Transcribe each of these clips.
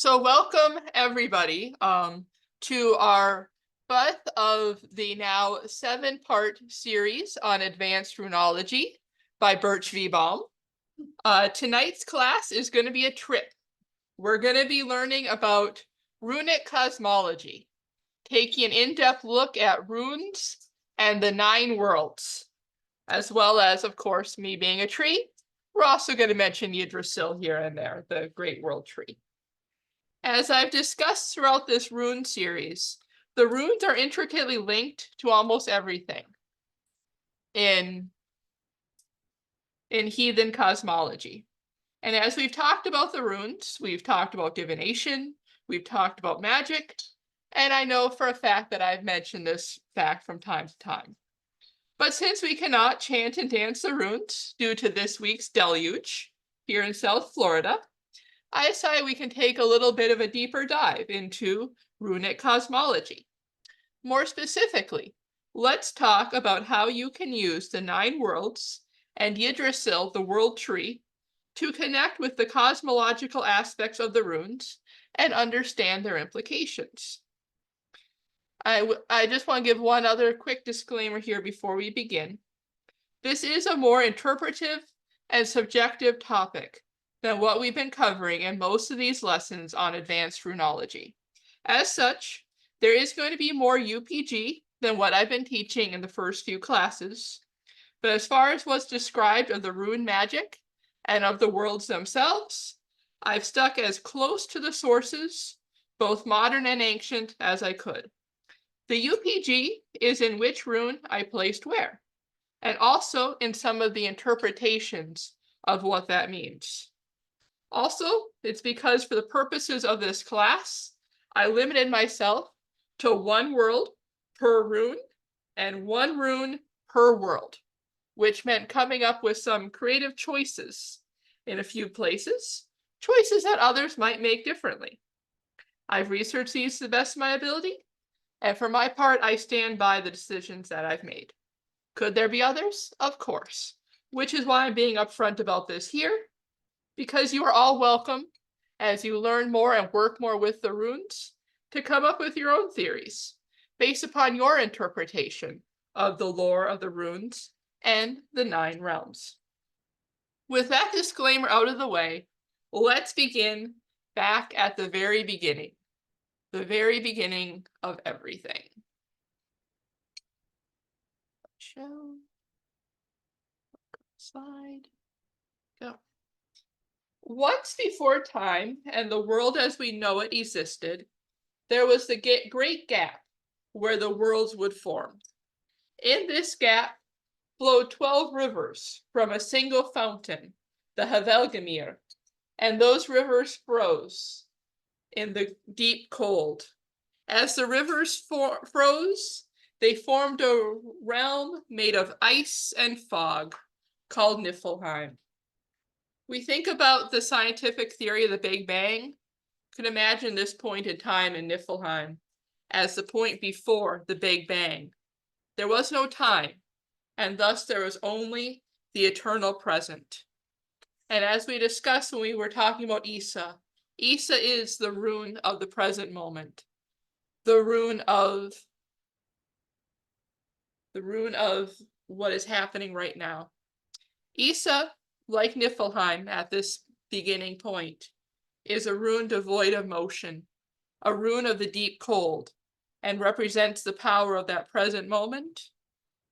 So welcome everybody to our fifth of the now 7-part series on advanced runology by Birch v. Baum. Tonight's class is going to be a trip. We're going to be learning about runic cosmology, taking an in-depth look at runes and the 9 worlds, as well as, of course, me being a tree. We're also going to mention Yggdrasil here and there, the Great World Tree. As I've discussed throughout this rune series, the runes are intricately linked to almost everything in heathen cosmology. And as we've talked about the runes, we've talked about divination, we've talked about magic, and I know for a fact that I've mentioned this fact from time to time. But since we cannot chant and dance the runes due to this week's deluge here in South Florida, I decided we can take a little bit of a deeper dive into runic cosmology. More specifically, let's talk about how you can use the 9 worlds and Yggdrasil, the world tree, to connect with the cosmological aspects of the runes and understand their implications. I just want to give one other quick disclaimer here before we begin. This is a more interpretive and subjective topic than what we've been covering in most of these lessons on advanced runology. As such, there is going to be more UPG than what I've been teaching in the first few classes. But as far as what's described of the rune magic and of the worlds themselves, I've stuck as close to the sources, both modern and ancient, as I could. The UPG is in which rune I placed where, and also in some of the interpretations of what that means. Also, it's because for the purposes of this class, I limited myself to 1 world per rune and 1 rune per world, which meant coming up with some creative choices in a few places, choices that others might make differently. I've researched these to the best of my ability, and for my part, I stand by the decisions that I've made. Could there be others? Of course, which is why I'm being upfront about this here, because you are all welcome, as you learn more and work more with the runes, to come up with your own theories based upon your interpretation of the lore of the runes and the 9 realms. With that disclaimer out of the way, let's begin back at the very beginning of everything. Show. Slide. Go. Once before time and the world as we know it existed, there was the great gap where the worlds would form. In this gap flowed 12 rivers from a single fountain, the Havelgamir, and those rivers froze in the deep cold. As the rivers froze, they formed a realm made of ice and fog called Niflheim. We think about the scientific theory of the Big Bang. You can imagine this point in time in Niflheim as the point before the Big Bang. There was no time, and thus there was only the eternal present. And as we discussed when we were talking about Isa, Isa is the rune of the present moment, the rune of what is happening right now. Isa, like Niflheim at this beginning point, is a rune devoid of motion, a rune of the deep cold, and represents the power of that present moment.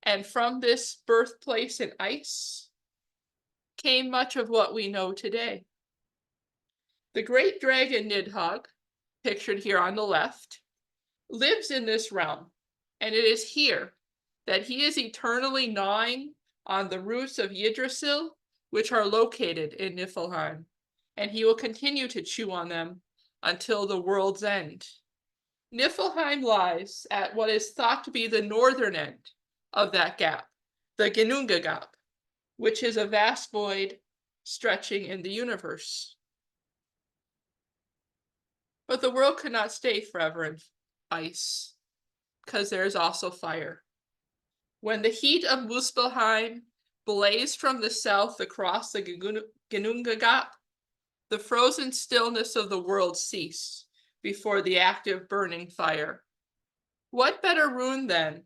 And from this birthplace in ice came much of what we know today. The great dragon Nidhogg, pictured here on the left, lives in this realm, and it is here that he is eternally gnawing on the roots of Yggdrasil, which are located in Niflheim, and he will continue to chew on them until the world's end. Niflheim lies at what is thought to be the northern end of that gap, the Ginnunga gap, which is a vast void stretching in the universe. But the world could not stay forever in ice, because there is also fire. When the heat of Muspelheim blazed from the south across the Ginnunga gap, The frozen stillness of the world ceased before the active burning fire. What better rune, then,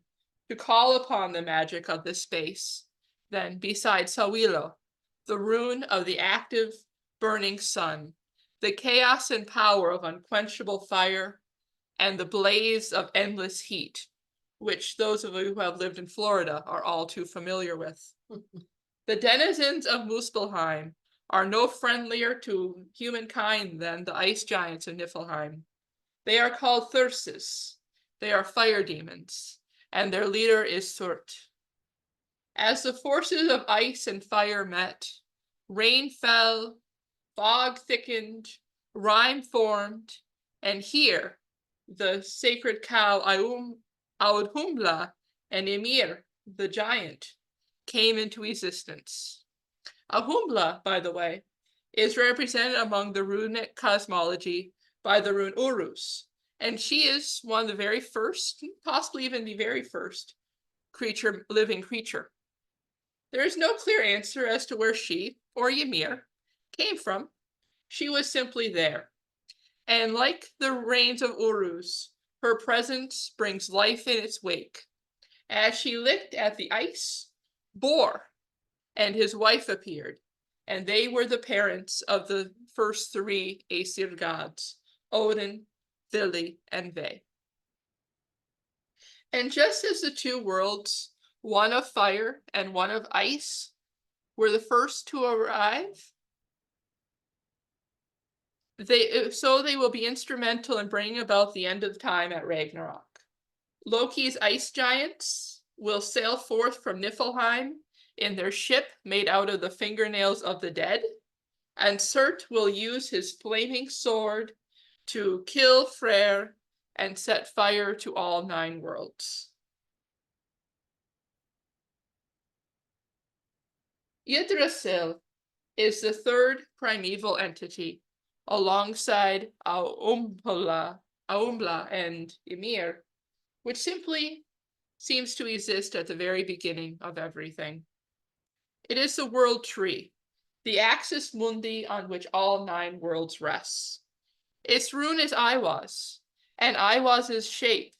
to call upon the magic of this space than, beside Sawilo, the rune of the active burning sun, the chaos and power of unquenchable fire, and the blaze of endless heat, which those of you who have lived in Florida are all too familiar with. The denizens of Muspelheim are no friendlier to humankind than the ice giants of Niflheim. They are called Thyrsis. They are fire demons, and their leader is Surt. As the forces of ice and fire met, rain fell, fog thickened, rime formed, and here the sacred cow Audhumbla and Ymir, the giant, came into existence. Audhumbla, by the way, is represented among the Runic cosmology by the rune Urus, and she is one of the very first, possibly even the very first, living creature. There is no clear answer as to where she, or Ymir, came from. She was simply there. And like the rains of Urus, her presence brings life in its wake. As she licked at the ice, Bor and his wife appeared, and they were the parents of the first three Aesir gods, Odin, Vili, and Ve. And just as the two worlds, one of fire and one of ice, were the first to arrive, so they will be instrumental in bringing about the end of time at Ragnarok. Loki's ice giants will sail forth from Niflheim in their ship made out of the fingernails of the dead, and Surt will use his flaming sword to kill Freyr and set fire to all 9 worlds. Yggdrasil is the third primeval entity, alongside Aumbla and Ymir, which simply seems to exist at the very beginning of everything. It is the world tree, the axis mundi on which all 9 worlds rest. Its rune is Aiwaz, and Aiwaz's shape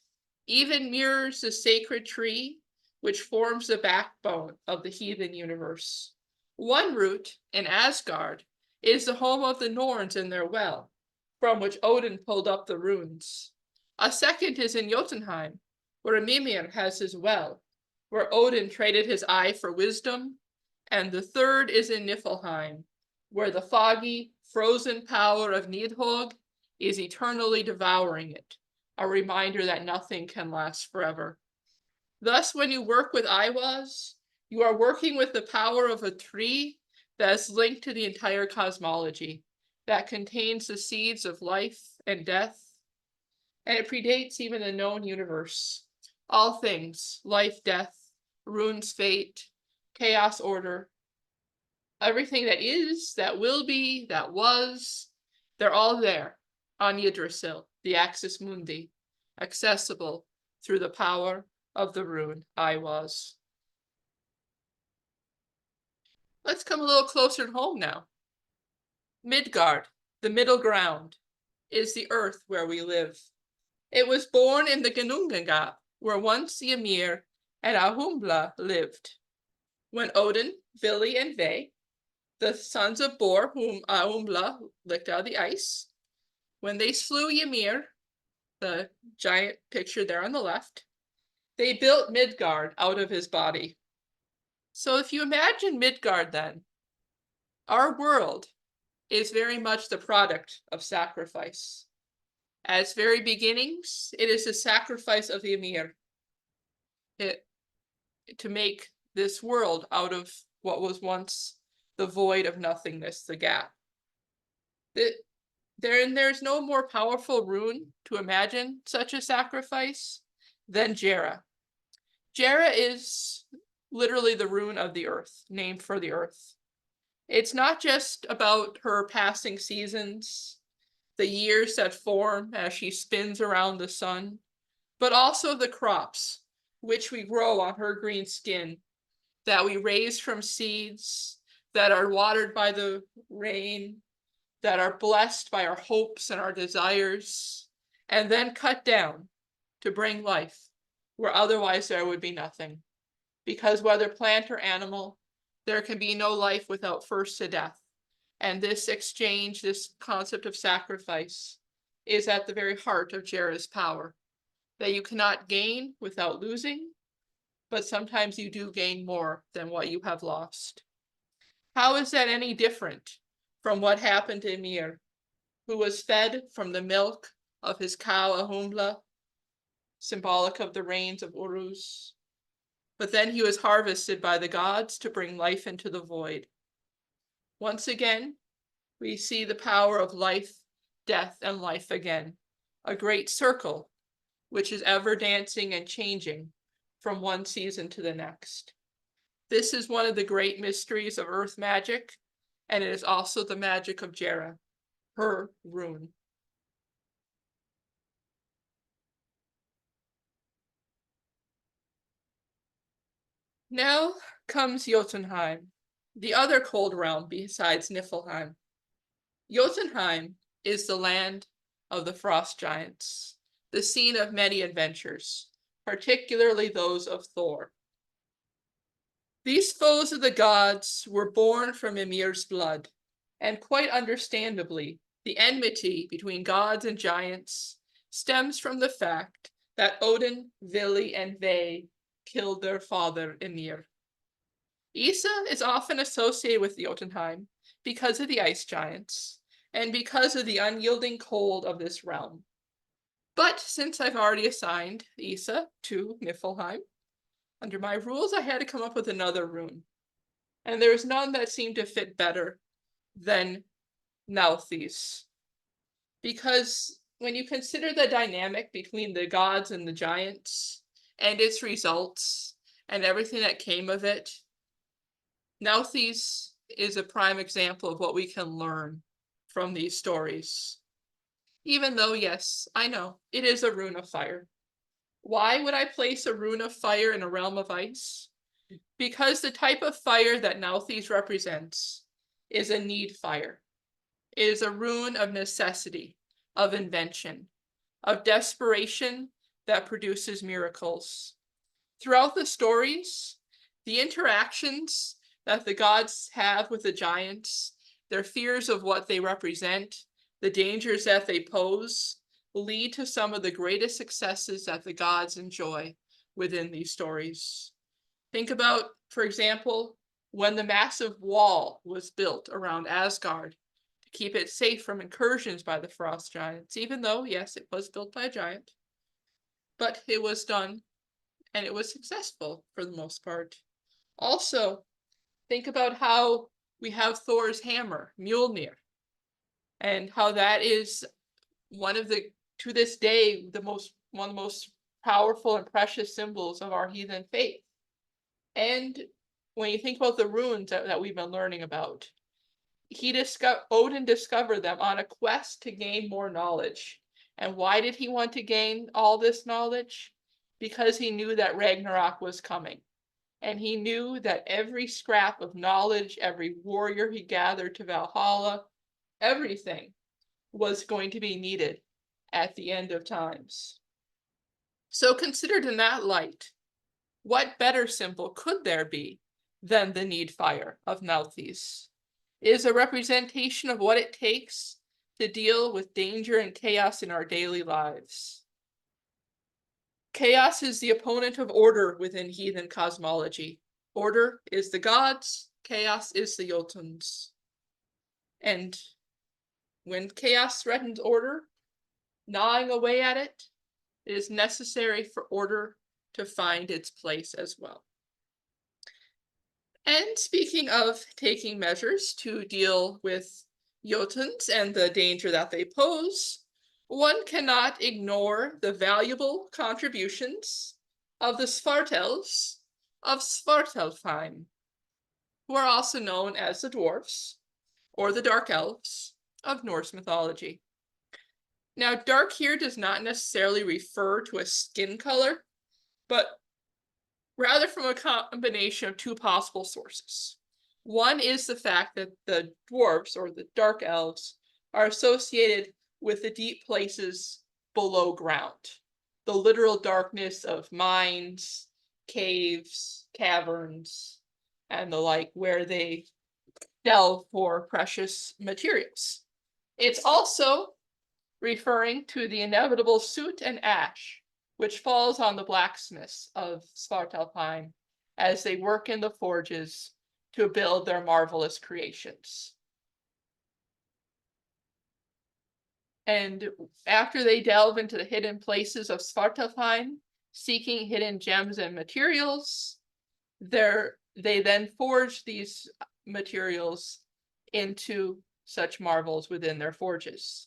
even mirrors the sacred tree which forms the backbone of the heathen universe. One root, in Asgard, is the home of the Norns and their well, from which Odin pulled up the runes. A second is in Jotunheim, where Mimir has his well, where Odin traded his eye for wisdom, and the third is in Niflheim, where the foggy, frozen power of Nidhogg is eternally devouring it, a reminder that nothing can last forever. Thus, when you work with Aiwaz, you are working with the power of a tree that is linked to the entire cosmology, that contains the seeds of life and death, and it predates even the known universe. All things, life, death, runes, fate, chaos, order, everything that is, that will be, that was, they're all there on Yggdrasil, the axis mundi, accessible through the power of the rune Aiwaz. Let's come a little closer to home now. Midgard, the middle ground, is the earth where we live. It was born in the Ginnungagap, where once Ymir and Aumbla lived. When Odin, Vili, and Ve, the sons of Bor, whom Aumbla licked out of the ice, when they slew Ymir, the giant picture there on the left, they built Midgard out of his body. So if you imagine Midgard then, our world is very much the product of sacrifice. At its very beginnings, it is the sacrifice of Ymir to make this world out of what was once the void of nothingness, the gap. There's no more powerful rune to imagine such a sacrifice than Jera. Jera is literally the rune of the earth, named for the earth. It's not just about her passing seasons, the years that form as she spins around the sun, but also the crops which we grow on her green skin, that we raise from seeds, that are watered by the rain, that are blessed by our hopes and our desires, and then cut down to bring life where otherwise there would be nothing. Because whether plant or animal, there can be no life without first a death. And this exchange, this concept of sacrifice, is at the very heart of Jera's power, that you cannot gain without losing, but sometimes you do gain more than what you have lost. How is that any different from what happened to Ymir, who was fed from the milk of his cow Ahumla, symbolic of the rains of Uruz, but then he was harvested by the gods to bring life into the void. Once again, we see the power of life, death, and life again, a great circle which is ever dancing and changing from one season to the next. This is one of the great mysteries of earth magic, and it is also the magic of Jera, her rune. Now comes Jotunheim, the other cold realm besides Niflheim. Jotunheim is the land of the frost giants, the scene of many adventures, particularly those of Thor. These foes of the gods were born from Ymir's blood, and quite understandably, the enmity between gods and giants stems from the fact that Odin, Vili, and Ve killed their father Ymir. Isa is often associated with Jotunheim because of the ice giants and because of the unyielding cold of this realm. But since I've already assigned Isa to Niflheim, under my rules I had to come up with another rune. And there was none that seemed to fit better than Nauthiz. Because when you consider the dynamic between the gods and the giants, and its results, and everything that came of it, Nauthiz is a prime example of what we can learn from these stories. Even though, yes, I know, it is a rune of fire. Why would I place a rune of fire in a realm of ice? Because the type of fire that Nauthiz represents is a need fire. It is a rune of necessity, of invention, of desperation that produces miracles. Throughout the stories, the interactions that the gods have with the giants, their fears of what they represent, the dangers that they pose, lead to some of the greatest successes that the gods enjoy within these stories. Think about, for example, when the massive wall was built around Asgard to keep it safe from incursions by the frost giants, even though, yes, it was built by a giant. But it was done, and it was successful for the most part. Also, think about how we have Thor's hammer, Mjolnir, and how that is one of the, to this day, one of the most powerful and precious symbols of our heathen faith. And when you think about the runes that we've been learning about, Odin discovered them on a quest to gain more knowledge. And why did he want to gain all this knowledge? Because he knew that Ragnarok was coming. And he knew that every scrap of knowledge, every warrior he gathered to Valhalla, everything was going to be needed at the end of times. So considered in that light, what better symbol could there be than the need fire of Nauthiz? It is a representation of what it takes to deal with danger and chaos in our daily lives. Chaos is the opponent of order within heathen cosmology. Order is the gods, chaos is the Jotuns. And when chaos threatens order, gnawing away at it, it is necessary for order to find its place as well. And speaking of taking measures to deal with Jotuns and the danger that they pose, one cannot ignore the valuable contributions of the Svartalfs of Svartalfheim, who are also known as the dwarfs, or the dark elves of Norse mythology. Now, dark here does not necessarily refer to a skin color, but rather from a combination of two possible sources. One is the fact that the dwarves, or the dark elves, are associated with the deep places below ground, the literal darkness of mines, caves, caverns, and the like, where they delve for precious materials. It's also referring to the inevitable soot and ash, which falls on the blacksmiths of Svartalfheim as they work in the forges to build their marvelous creations. And after they delve into the hidden places of Svartalfheim, seeking hidden gems and materials, they then forge these materials into such marvels within their forges.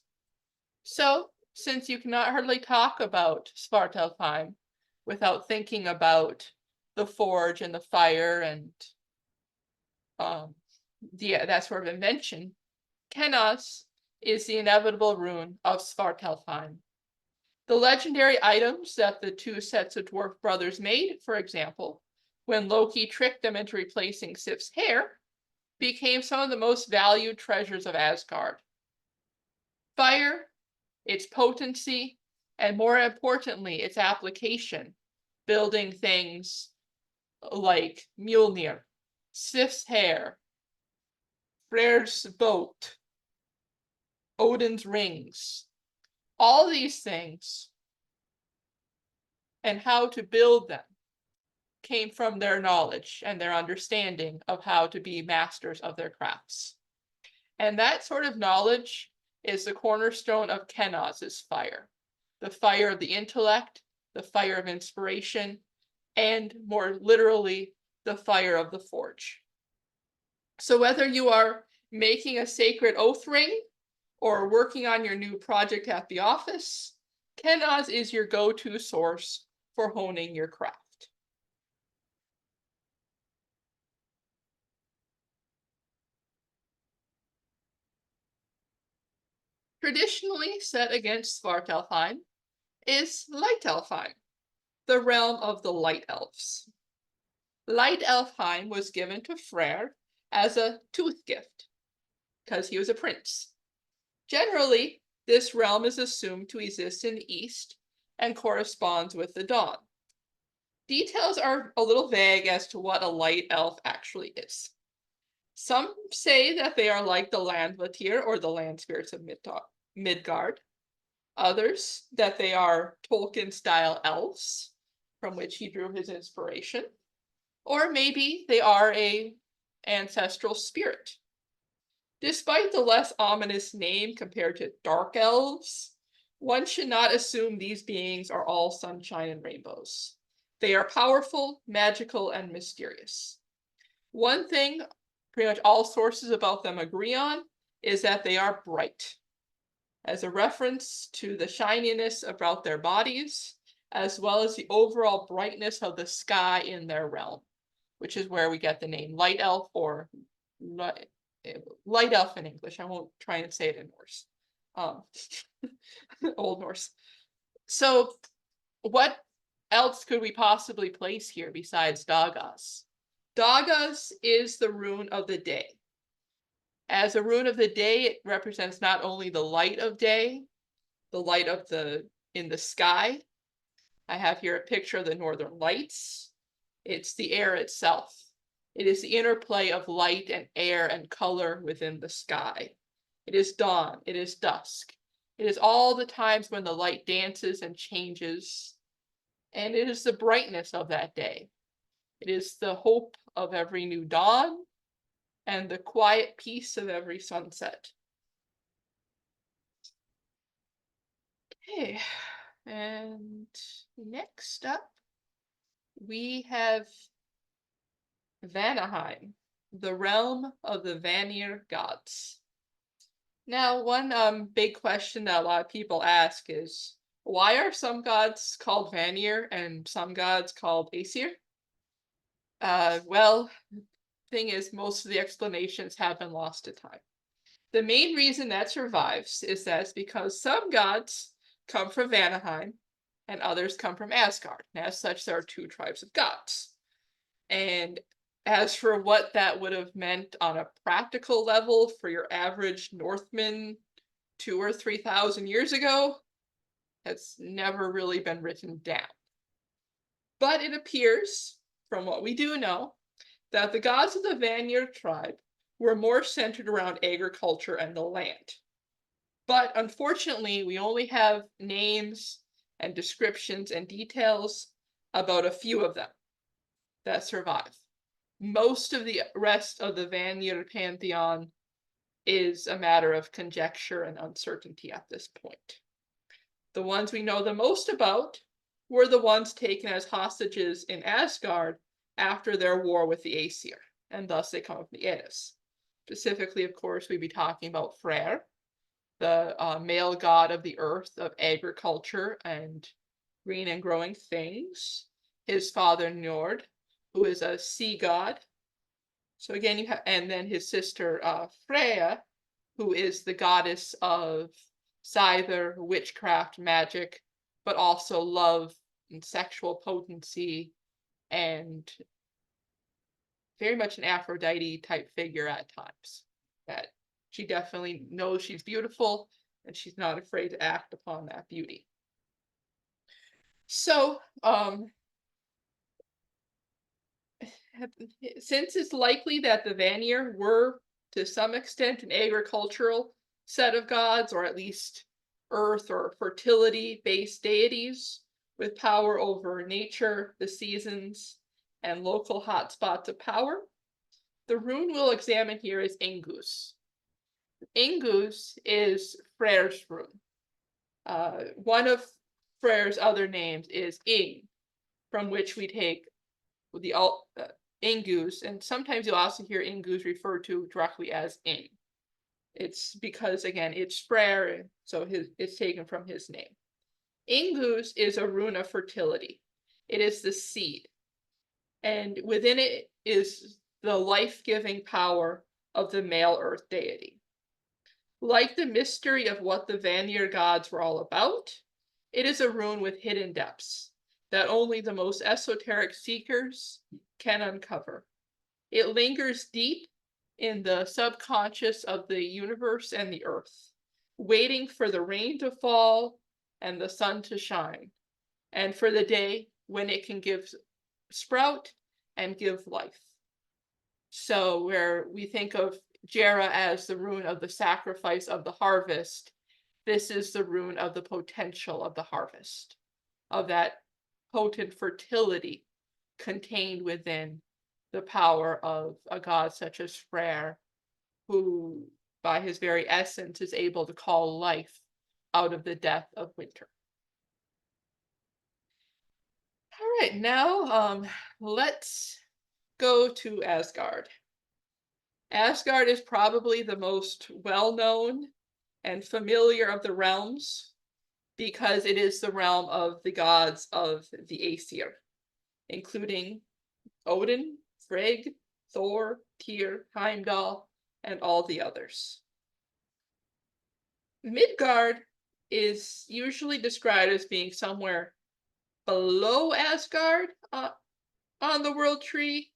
So, since you cannot hardly talk about Svartalfheim without thinking about the forge and the fire and that sort of invention, Kenos is the inevitable rune of Svartalfheim. The legendary items that the two sets of dwarf brothers made, for example, when Loki tricked them into replacing Sif's hair, became some of the most valued treasures of Asgard. Fire, its potency, and more importantly, its application, building things like Mjolnir, Sif's hair, Freyr's boat, Odin's rings, all these things, and how to build them came from their knowledge and their understanding of how to be masters of their crafts. And that sort of knowledge is the cornerstone of Kenos's fire, the fire of the intellect, the fire of inspiration, and more literally, the fire of the forge. So whether you are making a sacred oath ring or working on your new project at the office, Kenos is your go-to source for honing your craft. Traditionally set against Svartalfheim is Lightelfheim, the realm of the Light Elves. Lightelfheim was given to Freyr as a tooth gift, because he was a prince. Generally, this realm is assumed to exist in the east and corresponds with the dawn. Details are a little vague as to what a light elf actually is. Some say that they are like the Landvatir or the land spirits of Midgard. Others that they are Tolkien-style elves, from which he drew his inspiration. Or maybe they are an ancestral spirit. Despite the less ominous name compared to dark elves, one should not assume these beings are all sunshine and rainbows. They are powerful, magical, and mysterious. One thing pretty much all sources about them agree on is that they are bright, as a reference to the shininess about their bodies, as well as the overall brightness of the sky in their realm, which is where we get the name Light Elf, or Light Elf in English. I won't try and say it in Norse. Old Norse. So what else could we possibly place here besides Dagas? Dagas is the rune of the day. As a rune of the day, it represents not only the light of day, the light of in the sky. I have here a picture of the northern lights. It's the air itself. It is the interplay of light and air and color within the sky. It is dawn, it is dusk. It is all the times when the light dances and changes, and it is the brightness of that day. It is the hope of every new dawn and the quiet peace of every sunset. Okay, and next up, we have Vanaheim, the realm of the Vanir gods. Now, one big question that a lot of people ask is, why are some gods called Vanir and some gods called Aesir? Well, thing is, most of the explanations have been lost to time. The main reason that survives is that it's because some gods come from Vanaheim and others come from Asgard. And as such, there are two tribes of gods. And as for what that would have meant on a practical level for your average Northman 2,000 or 3,000 years ago has never really been written down. But it appears, from what we do know, that the gods of the Vanir tribe were more centered around agriculture and the land. But unfortunately, we only have names and descriptions and details about a few of them that survive. Most of the rest of the Vanir pantheon is a matter of conjecture and uncertainty at this point. The ones we know the most about were the ones taken as hostages in Asgard after their war with the Aesir, and thus they come from the Eddas. Specifically, of course, we'd be talking about Freyr, the male god of the earth, of agriculture and green and growing things. His father Njord, who is a sea god. So again, you have, and then his sister Freya, who is the goddess of Scyther, witchcraft, magic, but also love and sexual potency, and very much an Aphrodite type figure at times. That she definitely knows she's beautiful, and she's not afraid to act upon that beauty. So, since it's likely that the Vanir were, to some extent, an agricultural set of gods, or at least earth or fertility-based deities with power over nature, the seasons, and local hotspots of power, the rune we'll examine here is Ingus. Ingus is Freyr's rune. One of Freyr's other names is Ing, from which we take the Ingus, and sometimes you'll also hear Ingus referred to directly as Ing. It's because, again, it's Freyr, so it's taken from his name. Ingus is a rune of fertility. It is the seed, and within it is the life-giving power of the male earth deity. Like the mystery of what the Vanir gods were all about, it is a rune with hidden depths that only the most esoteric seekers can uncover. It lingers deep in the subconscious of the universe and the earth, waiting for the rain to fall and the sun to shine, and for the day when it can sprout and give life. So where we think of Jera as the rune of the sacrifice of the harvest, this is the rune of the potential of the harvest, of that potent fertility contained within the power of a god such as Freyr, who by his very essence is able to call life out of the death of winter. All right, now let's go to Asgard. Asgard is probably the most well-known and familiar of the realms because it is the realm of the gods of the Aesir, including Odin, Frigg, Thor, Tyr, Heimdall, and all the others. Midgard is usually described as being somewhere below Asgard on the world tree,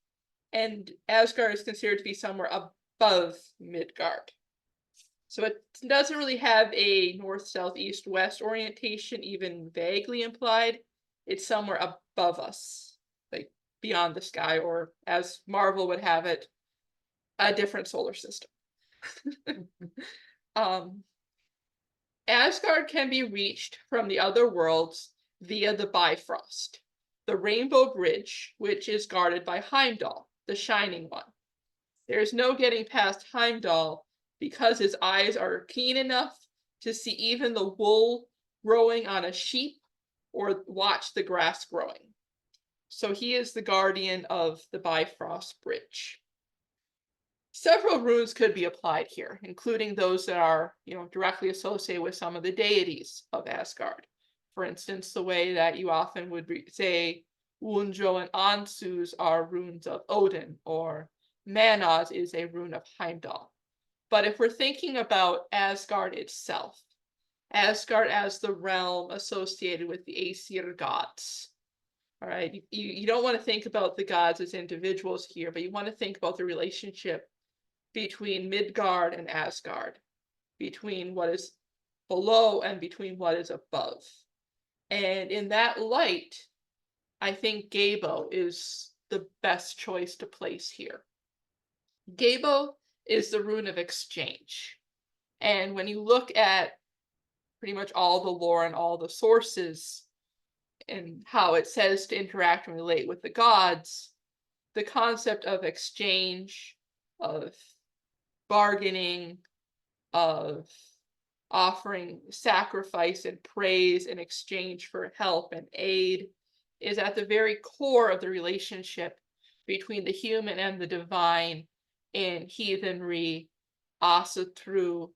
and Asgard is considered to be somewhere above Midgard. So it doesn't really have a north, south, east, west orientation, even vaguely implied. It's somewhere above us, like beyond the sky, or as Marvel would have it, a different solar system. Asgard can be reached from the other worlds via the Bifrost, the Rainbow Bridge, which is guarded by Heimdall, the Shining One. There's no getting past Heimdall because his eyes are keen enough to see even the wool growing on a sheep or watch the grass growing. So he is the guardian of the Bifrost Bridge. Several runes could be applied here, including those that are, directly associated with some of the deities of Asgard. For instance, the way that you often would say Wunjo and Ansus are runes of Odin, or Manaz is a rune of Heimdall. But if we're thinking about Asgard itself, Asgard as the realm associated with the Aesir gods, all right, you don't want to think about the gods as individuals here, but you want to think about the relationship between Midgard and Asgard, between what is below and between what is above. And in that light, I think Gabo is the best choice to place here. Gabo is the rune of exchange. And when you look at pretty much all the lore and all the sources and how it says to interact and relate with the gods, the concept of exchange, of bargaining, of offering sacrifice and praise in exchange for help and aid is at the very core of the relationship between the human and the divine in heathenry, Asatru,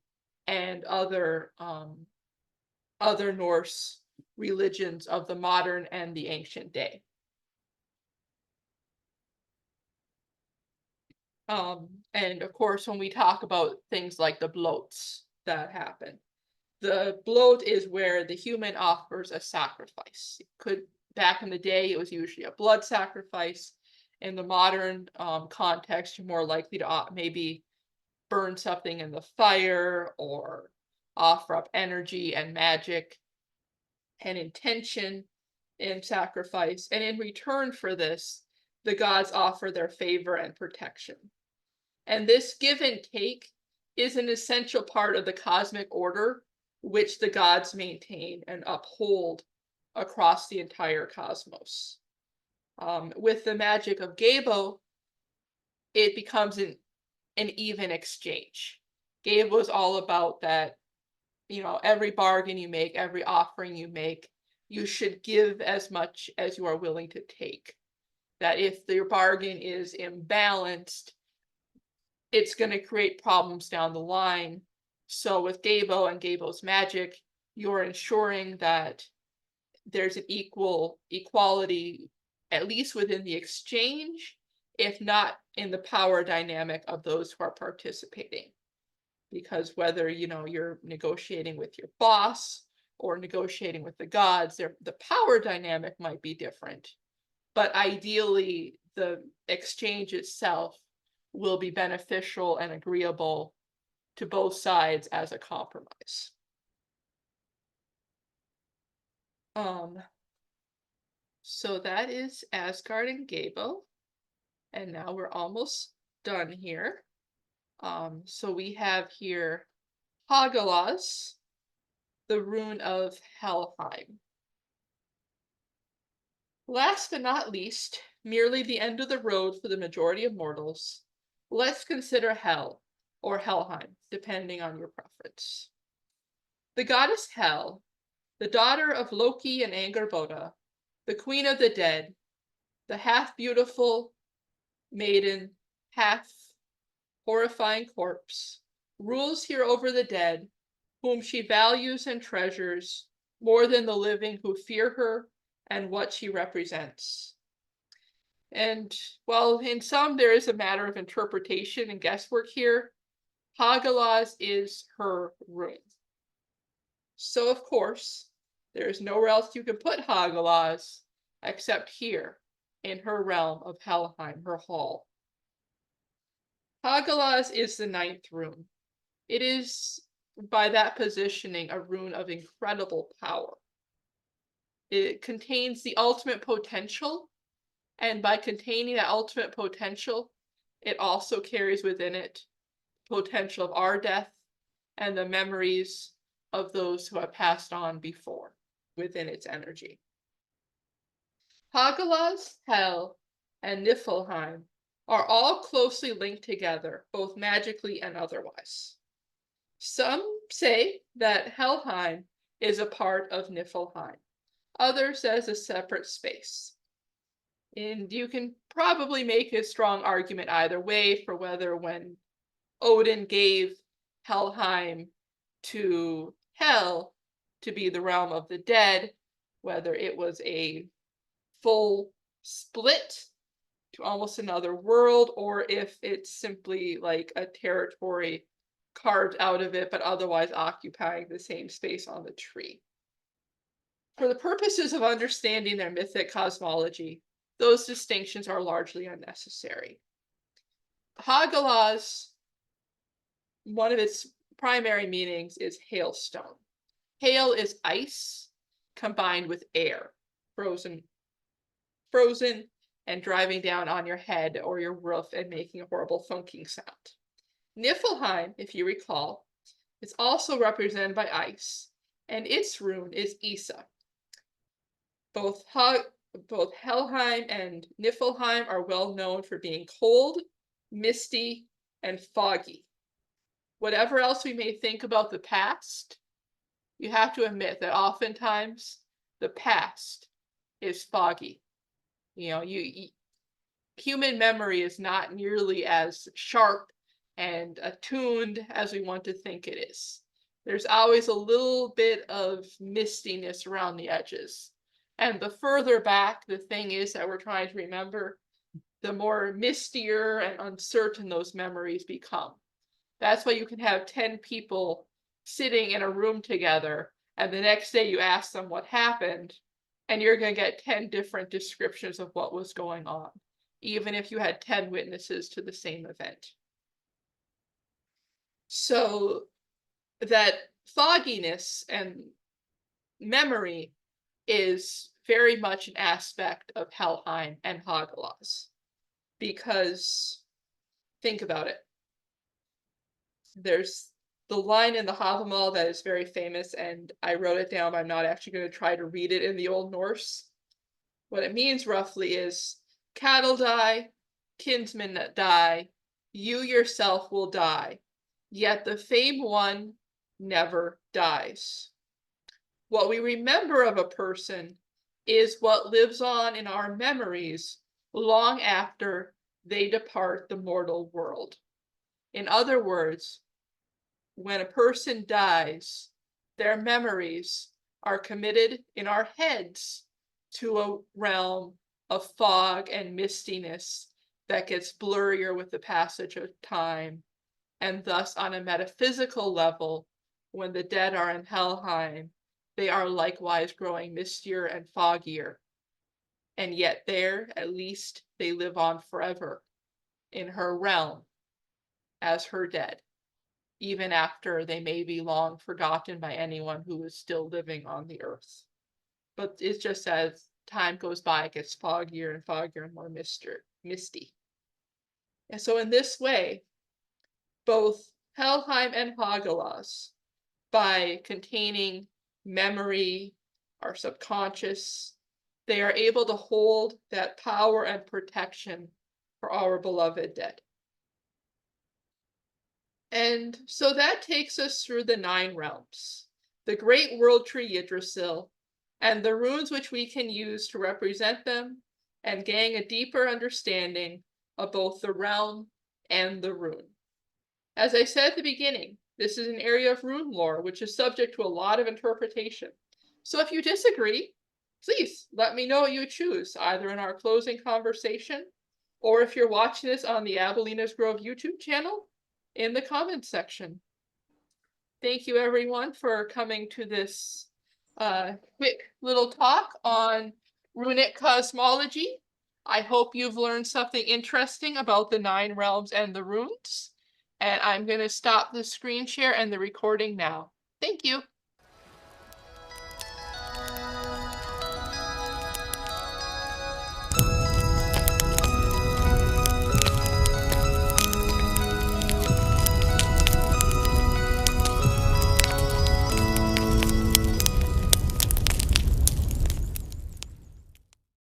and other Norse religions of the modern and the ancient day. And of course, when we talk about things like the bloats that happen, the bloat is where the human offers a sacrifice. Back in the day, it was usually a blood sacrifice. In the modern context, you're more likely to maybe burn something in the fire or offer up energy and magic and intention in sacrifice. And in return for this, the gods offer their favor and protection. And this give and take is an essential part of the cosmic order which the gods maintain and uphold across the entire cosmos. With the magic of Gabo, it becomes an even exchange. Gabo is all about that, every bargain you make, every offering you make, you should give as much as you are willing to take. That if your bargain is imbalanced, it's going to create problems down the line. So with Gabo and Gabo's magic, you're ensuring that there's an equality, at least within the exchange, if not in the power dynamic of those who are participating. Because whether, you're negotiating with your boss or negotiating with the gods, the power dynamic might be different. But ideally, the exchange itself will be beneficial and agreeable to both sides as a compromise. So that is Asgard and Gabo. And now we're almost done here. So we have here Hagalaz, the rune of Helheim. Last but not least, merely the end of the road for the majority of mortals, let's consider Hel, or Helheim, depending on your preference. The goddess Hel, the daughter of Loki and Angerboda, the queen of the dead, the half-beautiful maiden, half-horrifying corpse, rules here over the dead, whom she values and treasures more than the living who fear her and what she represents. And while in some there is a matter of interpretation and guesswork here, Hagalaz is her rune. So of course, there is nowhere else you can put Hagalaz except here in her realm of Helheim, her hall. Hagalaz is the 9th rune. It is, by that positioning, a rune of incredible power. It contains the ultimate potential, and by containing that ultimate potential, it also carries within it potential of our death and the memories of those who have passed on before within its energy. Hagalaz, Hel, and Niflheim are all closely linked together, both magically and otherwise. Some say that Helheim is a part of Niflheim, others as a separate space. And you can probably make a strong argument either way for whether when Odin gave Helheim to Hel to be the realm of the dead, whether it was a full split to almost another world, or if it's simply like a territory carved out of it, but otherwise occupying the same space on the tree. For the purposes of understanding their mythic cosmology, those distinctions are largely unnecessary. Hagalaz, one of its primary meanings is hailstone. Hail is ice combined with air, frozen and driving down on your head or your roof and making a horrible thunking sound. Niflheim, if you recall, is also represented by ice, and its rune is Isa. Both Helheim and Niflheim are well known for being cold, misty, and foggy. Whatever else we may think about the past, you have to admit that oftentimes the past is foggy. You know, human memory is not nearly as sharp and attuned as we want to think it is. There's always a little bit of mistiness around the edges. And the further back the thing is that we're trying to remember, the more mistier and uncertain those memories become. That's why you can have 10 people sitting in a room together, and the next day you ask them what happened, and you're going to get 10 different descriptions of what was going on, even if you had 10 witnesses to the same event. So that fogginess and memory is very much an aspect of Helheim and Hagalaz, because think about it. There's the line in the Havamal that is very famous, and I wrote it down, but I'm not actually going to try to read it in the Old Norse. What it means roughly is, cattle die, kinsmen die, you yourself will die, yet the famed one never dies. What we remember of a person is what lives on in our memories long after they depart the mortal world. In other words, when a person dies, their memories are committed in our heads to a realm of fog and mistiness that gets blurrier with the passage of time. And thus, on a metaphysical level, when the dead are in Helheim, they are likewise growing mistier and foggier. And yet there, at least, they live on forever in her realm as her dead, even after they may be long forgotten by anyone who is still living on the earth. But it's just as time goes by, it gets foggier and foggier and more misty. And so in this way, both Helheim and Hagalaz, by containing memory, our subconscious, they are able to hold that power and protection for our beloved dead. And so that takes us through the 9 realms, the great world tree Yggdrasil, and the runes which we can use to represent them and gain a deeper understanding of both the realm and the rune. As I said at the beginning, this is an area of rune lore which is subject to a lot of interpretation. So if you disagree, please let me know what you choose, either in our closing conversation, or if you're watching this on the Abilina's Grove YouTube channel, in the comments section. Thank you everyone for coming to this quick little talk on Runic Cosmology. I hope you've learned something interesting about the 9 realms and the runes. And I'm going to stop the screen share and the recording now. Thank you.